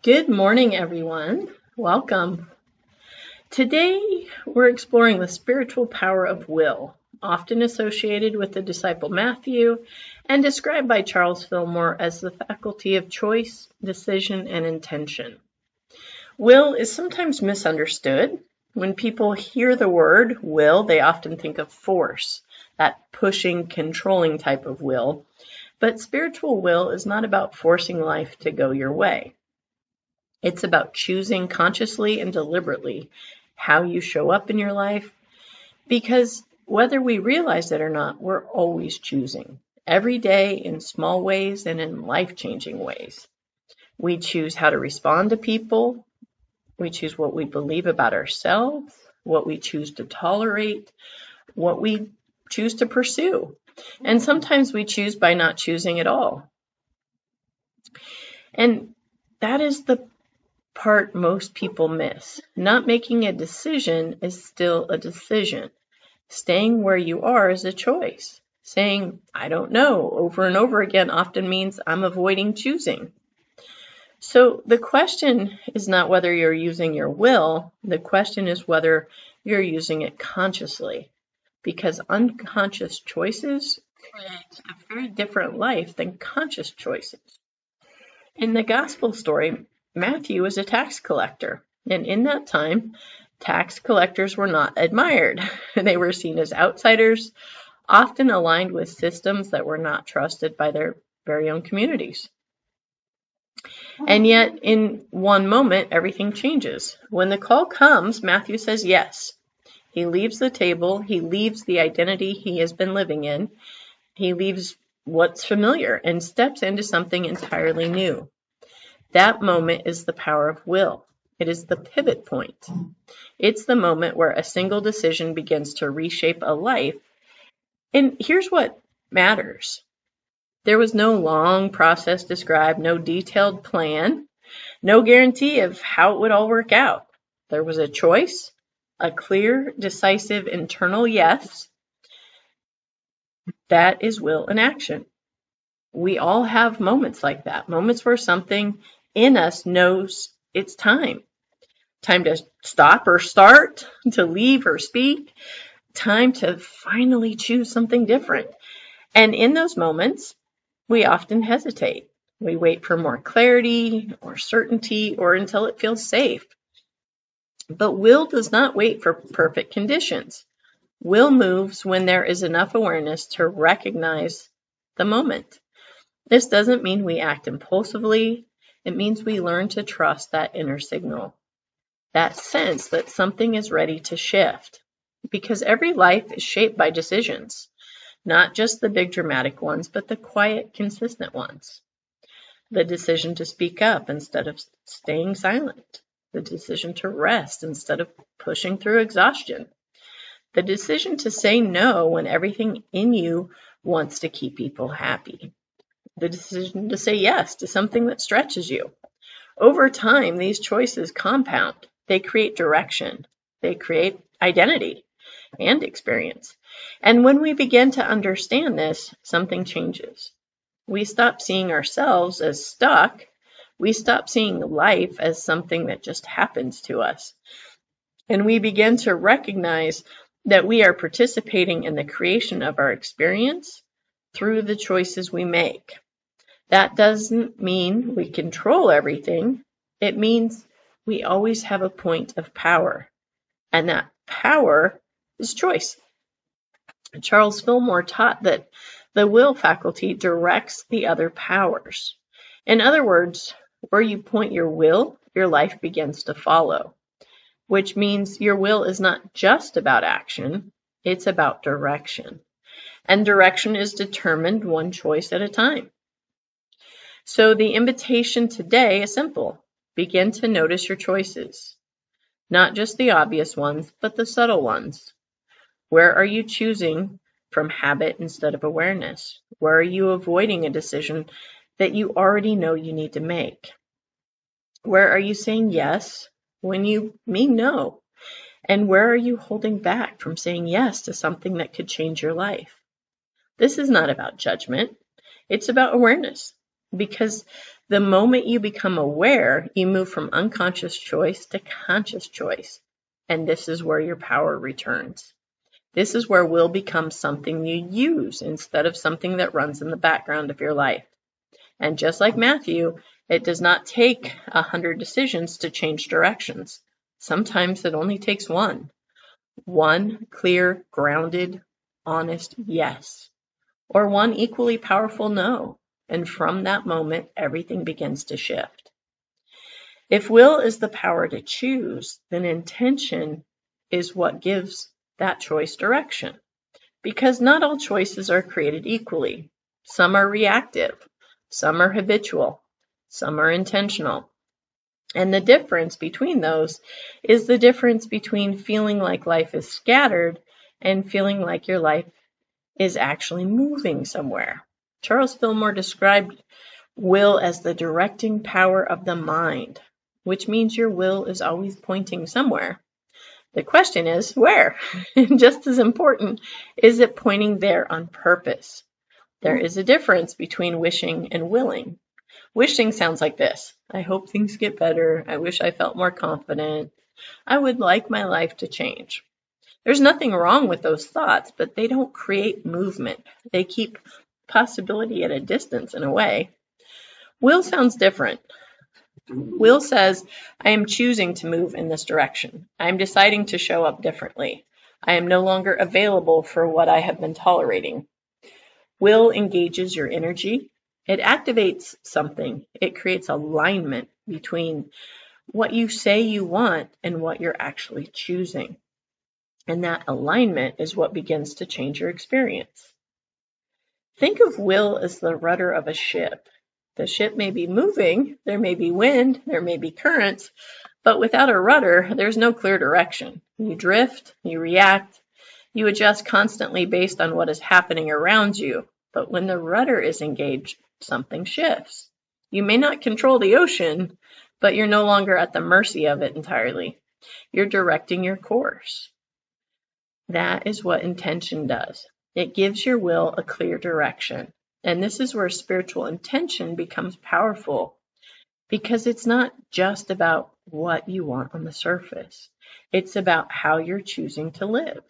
Good morning, everyone. Welcome. Today, we're exploring the spiritual power of will, often associated with the disciple Matthew and described by Charles Fillmore as the faculty of choice, decision, and intention. Will is sometimes misunderstood. When people hear the word will, they often think of force, that pushing, controlling type of will. But spiritual will is not about forcing life to go your way. It's about choosing consciously and deliberately how you show up in your life, because whether we realize it or not, we're always choosing, every day in small ways and in life-changing ways. We choose how to respond to people. We choose what we believe about ourselves, what we choose to tolerate, what we choose to pursue. And sometimes we choose by not choosing at all. And that is the part most people miss. Not making a decision is still a decision. Staying where you are is a choice. Saying, I don't know, over and over again often means I'm avoiding choosing. So the question is not whether you're using your will. The question is whether you're using it consciously. Because unconscious choices create a very different life than conscious choices. In the gospel story, Matthew was a tax collector, and in that time, tax collectors were not admired. They were seen as outsiders, often aligned with systems that were not trusted by their very own communities. And yet, in one moment, everything changes. When the call comes, Matthew says yes. He leaves the table, he leaves the identity he has been living in, he leaves what's familiar and steps into something entirely new. That moment is the power of will. It is the pivot point. It's the moment where a single decision begins to reshape a life. And here's what matters. There was no long process described, no detailed plan, no guarantee of how it would all work out. There was a choice, a clear, decisive internal yes. That is will in action. We all have moments like that, moments where something in us knows it's time to stop or start, to leave or speak, time to finally choose something different. And in those moments, we often hesitate. We wait for more clarity or certainty or until it feels safe. But will does not wait for perfect conditions. Will moves when there is enough awareness to recognize the moment. This doesn't mean we act impulsively. It means we learn to trust that inner signal, that sense that something is ready to shift. Because every life is shaped by decisions, not just the big dramatic ones, but the quiet, consistent ones. The decision to speak up instead of staying silent. The decision to rest instead of pushing through exhaustion. The decision to say no when everything in you wants to keep people happy. The decision to say yes to something that stretches you. Over time, these choices compound. They create direction. They create identity and experience. And when we begin to understand this, something changes. We stop seeing ourselves as stuck. We stop seeing life as something that just happens to us. And we begin to recognize that we are participating in the creation of our experience through the choices we make. That doesn't mean we control everything. It means we always have a point of power, and that power is choice. Charles Fillmore taught that the will faculty directs the other powers. In other words, where you point your will, your life begins to follow, which means your will is not just about action, it's about direction. And direction is determined one choice at a time. So the invitation today is simple. Begin to notice your choices. Not just the obvious ones, but the subtle ones. Where are you choosing from habit instead of awareness? Where are you avoiding a decision that you already know you need to make? Where are you saying yes when you mean no? And where are you holding back from saying yes to something that could change your life? This is not about judgment. It's about awareness. Because The moment you become aware, you move from unconscious choice to conscious choice. And this is where your power returns. This is where will becomes something you use instead of something that runs in the background of your life. And just like Matthew, it does not take 100 decisions to change directions. Sometimes it only takes one. One clear, grounded, honest yes. Or one equally powerful no. And from that moment, everything begins to shift. If will is the power to choose, then intention is what gives that choice direction. Because not all choices are created equally. Some are reactive, some are habitual, some are intentional. And the difference between those is the difference between feeling like life is scattered and feeling like your life is actually moving somewhere. Charles Fillmore described will as the directing power of the mind, which means your will is always pointing somewhere. The question is, where? And just as important, is it pointing there on purpose? There is a difference between wishing and willing. Wishing sounds like this. I hope things get better. I wish I felt more confident. I would like my life to change. There's nothing wrong with those thoughts, but they don't create movement. They keep possibility at a distance in a way. Will sounds different. Will says, I am choosing to move in this direction. I am deciding to show up differently. I am no longer available for what I have been tolerating. Will engages your energy. It activates something. It creates alignment between what you say you want and what you're actually choosing. And that alignment is what begins to change your experience. Think of will as the rudder of a ship. The ship may be moving, there may be wind, there may be currents, but without a rudder, there's no clear direction. You drift, you react, you adjust constantly based on what is happening around you. But when the rudder is engaged, something shifts. You may not control the ocean, but you're no longer at the mercy of it entirely. You're directing your course. That is what intention does. It gives your will a clear direction. And this is where spiritual intention becomes powerful, because it's not just about what you want on the surface. It's about how you're choosing to live.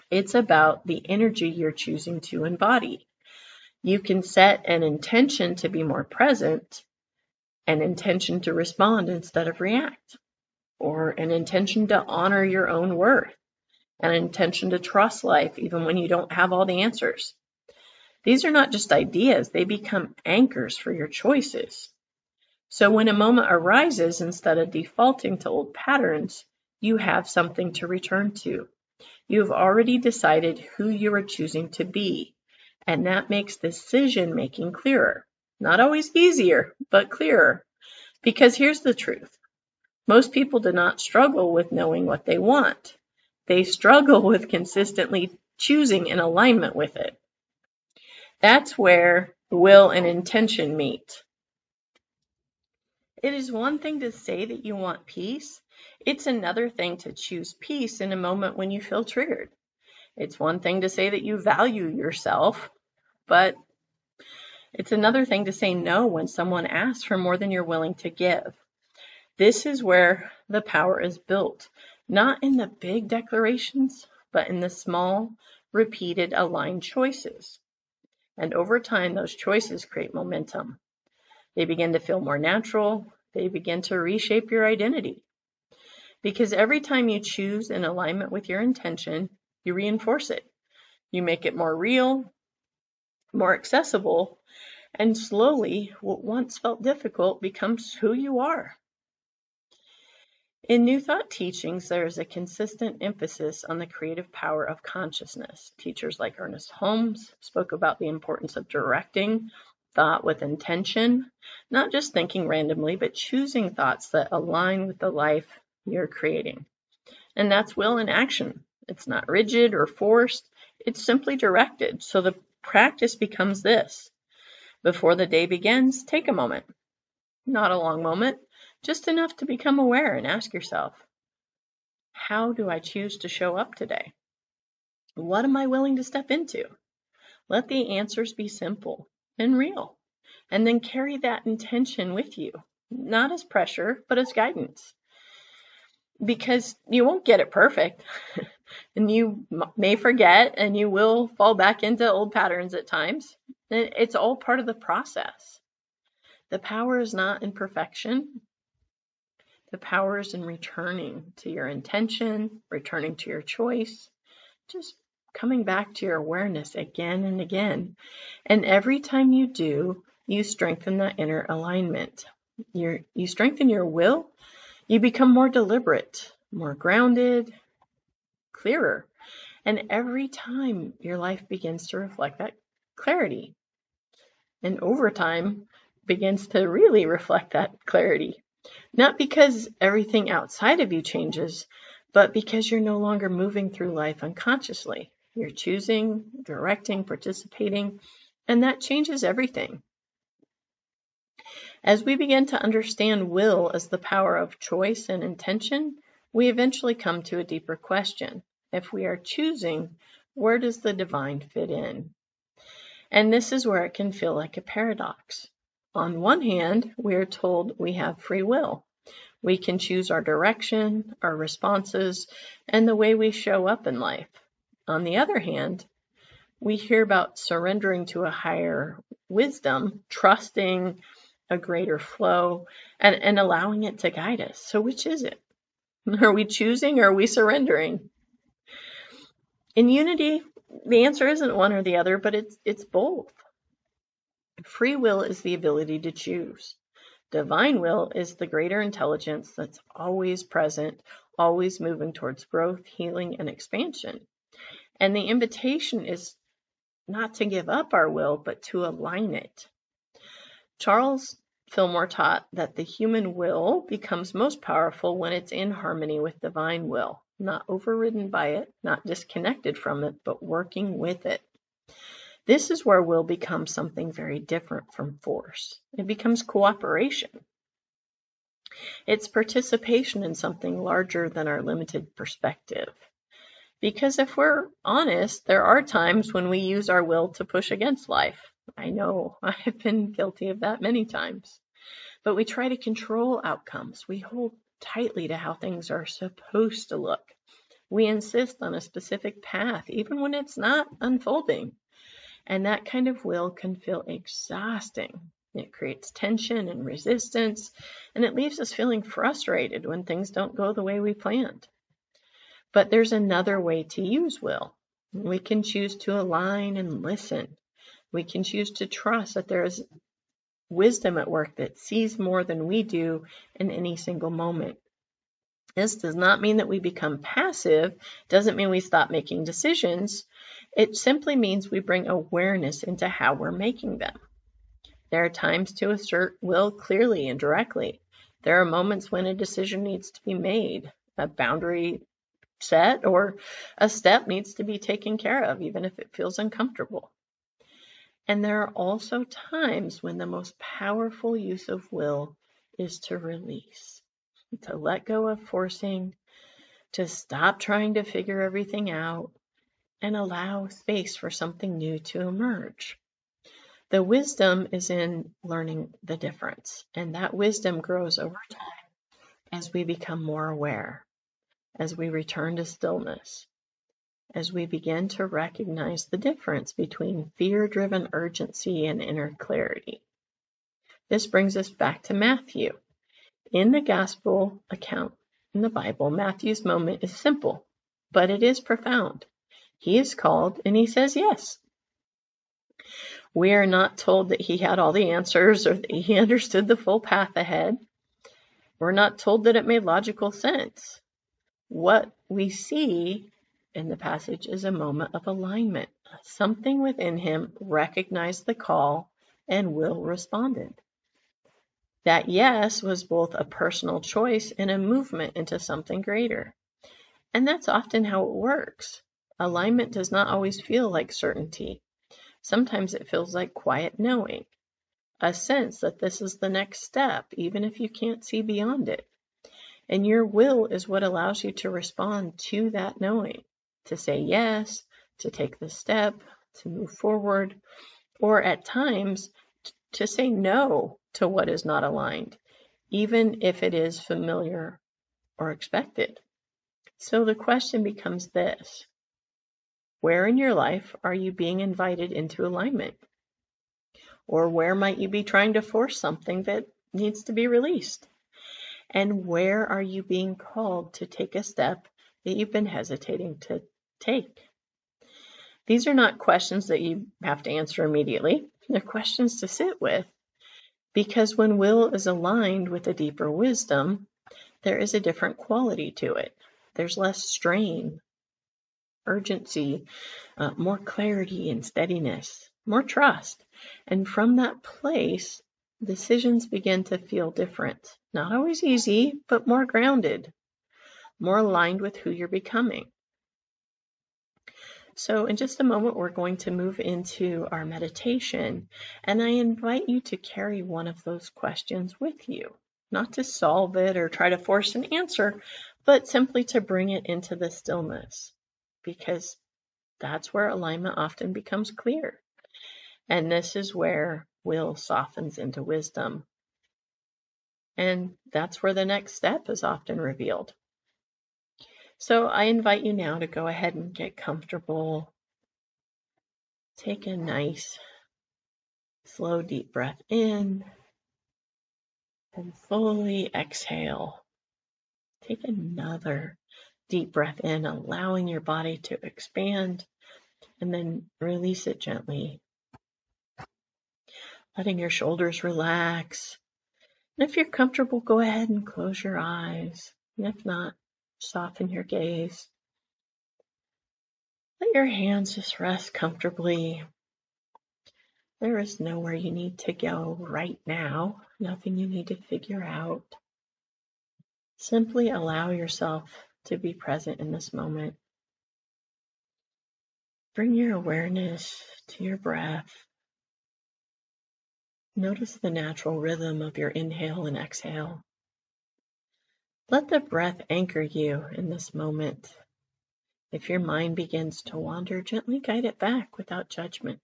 It's about the energy you're choosing to embody. You can set an intention to be more present, an intention to respond instead of react, or an intention to honor your own worth, an intention to trust life even when you don't have all the answers. These are not just ideas, they become anchors for your choices. So when a moment arises, instead of defaulting to old patterns, you have something to return to. You've already decided who you are choosing to be, and that makes decision making clearer. Not always easier, but clearer. Because here's the truth. Most people do not struggle with knowing what they want. They struggle with consistently choosing in alignment with it. That's where will and intention meet. It is one thing to say that you want peace. It's another thing to choose peace in a moment when you feel triggered. It's one thing to say that you value yourself, but it's another thing to say no when someone asks for more than you're willing to give. This is where the power is built, not in the big declarations, but in the small, repeated, aligned choices. And over time, those choices create momentum. They begin to feel more natural. They begin to reshape your identity. Because every time you choose in alignment with your intention, you reinforce it. You make it more real, more accessible, and slowly, what once felt difficult becomes who you are. In New Thought teachings, there is a consistent emphasis on the creative power of consciousness. Teachers like Ernest Holmes spoke about the importance of directing thought with intention, not just thinking randomly, but choosing thoughts that align with the life you're creating. And that's will in action. It's not rigid or forced. It's simply directed. So the practice becomes this. Before the day begins, take a moment. Not a long moment, just enough to become aware and ask yourself, how do I choose to show up today? What am I willing to step into? Let the answers be simple and real. And then carry that intention with you, not as pressure, but as guidance. Because you won't get it perfect. And you may forget, and you will fall back into old patterns at times. It's all part of the process. The power is not in perfection. The power is in returning to your intention, returning to your choice, just coming back to your awareness again and again. And every time you do, you strengthen that inner alignment. You strengthen your will. You become more deliberate, more grounded, clearer. And every time your life begins to reflect that clarity. And over time begins to really reflect that clarity. Not because everything outside of you changes, but because you're no longer moving through life unconsciously. You're choosing, directing, participating, and that changes everything. As we begin to understand will as the power of choice and intention, we eventually come to a deeper question. If we are choosing, where does the divine fit in? And this is where it can feel like a paradox. On one hand, we are told we have free will. We can choose our direction, our responses, and the way we show up in life. On the other hand, we hear about surrendering to a higher wisdom, trusting a greater flow, and allowing it to guide us. So which is it? Are we choosing or are we surrendering? In unity, the answer isn't one or the other, but it's both. Free will is the ability to choose. Divine will is the greater intelligence that's always present, always moving towards growth, healing, and expansion. And the invitation is not to give up our will, but to align it. Charles Fillmore taught that the human will becomes most powerful when it's in harmony with divine will, not overridden by it, not disconnected from it, but working with it. This is where will becomes something very different from force. It becomes cooperation. It's participation in something larger than our limited perspective. Because if we're honest, there are times when we use our will to push against life. I know I've been guilty of that many times. But we try to control outcomes. We hold tightly to how things are supposed to look. We insist on a specific path, even when it's not unfolding. And that kind of will can feel exhausting. It creates tension and resistance, and it leaves us feeling frustrated when things don't go the way we planned. But there's another way to use will. We can choose to align and listen. We can choose to trust that there is wisdom at work that sees more than we do in any single moment. This does not mean that we become passive, doesn't mean we stop making decisions. It simply means we bring awareness into how we're making them. There are times to assert will clearly and directly. There are moments when a decision needs to be made, a boundary set, or a step needs to be taken care of, even if it feels uncomfortable. And there are also times when the most powerful use of will is to release, to let go of forcing, to stop trying to figure everything out, and allow space for something new to emerge. The wisdom is in learning the difference, and that wisdom grows over time as we become more aware, as we return to stillness, as we begin to recognize the difference between fear-driven urgency and inner clarity. This brings us back to Matthew. In the gospel account in the Bible, Matthew's moment is simple, but it is profound. He is called and he says yes. We are not told that he had all the answers or that he understood the full path ahead. We're not told that it made logical sense. What we see in the passage is a moment of alignment. Something within him recognized the call and will responded. That yes was both a personal choice and a movement into something greater. And that's often how it works. Alignment does not always feel like certainty. Sometimes it feels like quiet knowing, a sense that this is the next step, even if you can't see beyond it. And your will is what allows you to respond to that knowing, to say yes, to take the step, to move forward, or at times to say no to what is not aligned, even if it is familiar or expected. So the question becomes this: where in your life are you being invited into alignment? Or where might you be trying to force something that needs to be released? And where are you being called to take a step that you've been hesitating to take? These are not questions that you have to answer immediately. They're questions to sit with, because when will is aligned with a deeper wisdom, there is a different quality to it. There's less strain, urgency, more clarity and steadiness, more trust. And from that place, decisions begin to feel different. Not always easy, but more grounded, more aligned with who you're becoming. So in just a moment, we're going to move into our meditation, and I invite you to carry one of those questions with you, not to solve it or try to force an answer, but simply to bring it into the stillness, because that's where alignment often becomes clear. And this is where will softens into wisdom. And that's where the next step is often revealed. So I invite you now to go ahead and get comfortable. Take a nice, slow, deep breath in and slowly exhale. Take another deep breath in, allowing your body to expand, and then release it gently, letting your shoulders relax. And if you're comfortable, go ahead and close your eyes. And if not, soften your gaze. Let your hands just rest comfortably. There is nowhere you need to go right now, nothing you need to figure out. Simply allow yourself to be present in this moment. Bring your awareness to your breath. Notice the natural rhythm of your inhale and exhale. Let the breath anchor you in this moment. If your mind begins to wander, gently guide it back without judgment.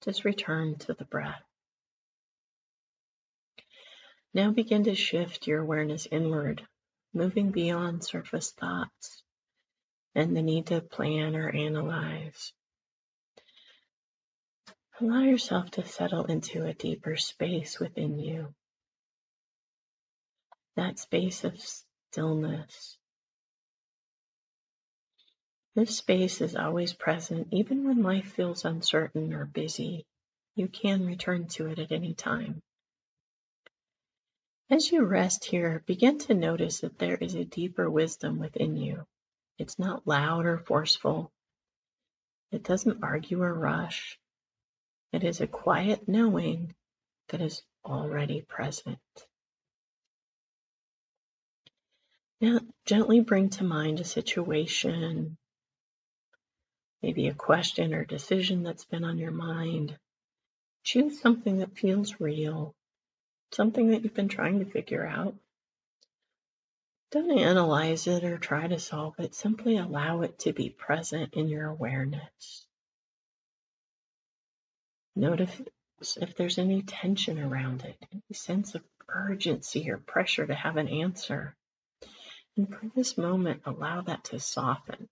Just return to the breath. Now begin to shift your awareness inward, moving beyond surface thoughts and the need to plan or analyze. Allow yourself to settle into a deeper space within you. That space of stillness. This space is always present, even when life feels uncertain or busy. You can return to it at any time. As you rest here, begin to notice that there is a deeper wisdom within you. It's not loud or forceful. It doesn't argue or rush. It is a quiet knowing that is already present. Now, gently bring to mind a situation, maybe a question or decision that's been on your mind. Choose something that feels real, something that you've been trying to figure out. Don't analyze it or try to solve it. Simply allow it to be present in your awareness. Notice if there's any tension around it, any sense of urgency or pressure to have an answer. And for this moment, allow that to soften.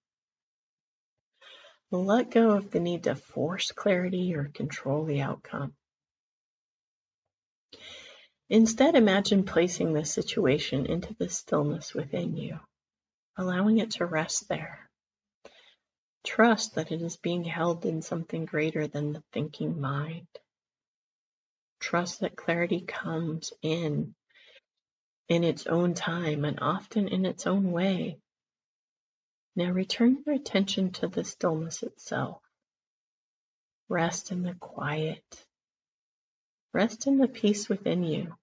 Let go of the need to force clarity or control the outcome. Instead, imagine placing this situation into the stillness within you, allowing it to rest there. Trust that it is being held in something greater than the thinking mind. Trust that clarity comes in its own time and often in its own way. Now return your attention to the stillness itself. Rest in the quiet. Rest in the peace within you.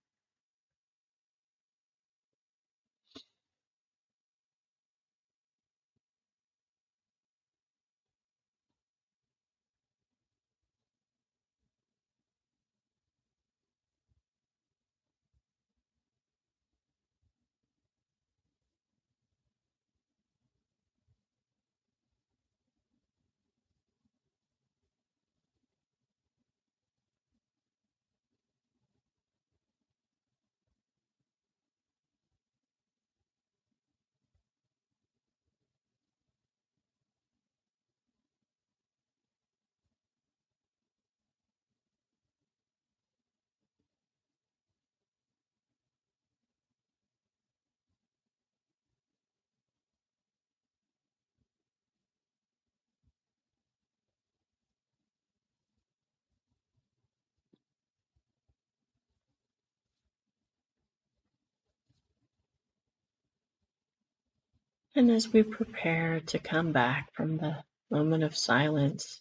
And as we prepare to come back from the moment of silence,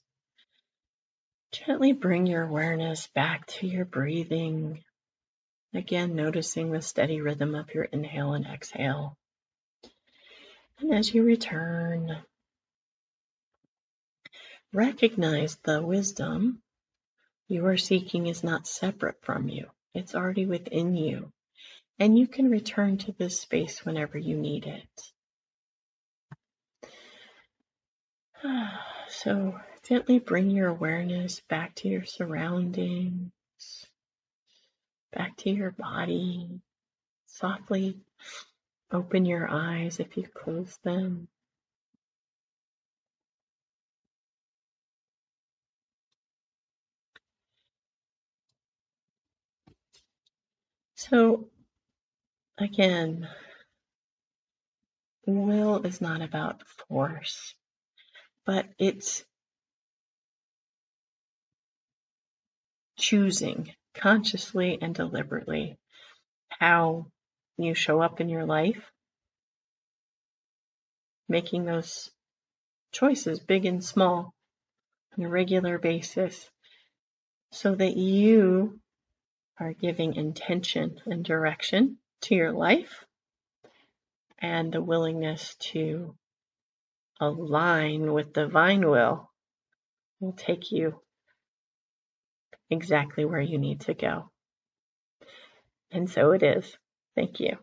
gently bring your awareness back to your breathing. Again, noticing the steady rhythm of your inhale and exhale. And as you return, recognize the wisdom you are seeking is not separate from you. It's already within you. And you can return to this space whenever you need it. So gently bring your awareness back to your surroundings, back to your body. Softly open your eyes if you close them. So again, will is not about force, but it's choosing consciously and deliberately how you show up in your life, making those choices, big and small, on a regular basis, so that you are giving intention and direction to your life and the willingness to align with divine will take you exactly where you need to go. And so it is. Thank you.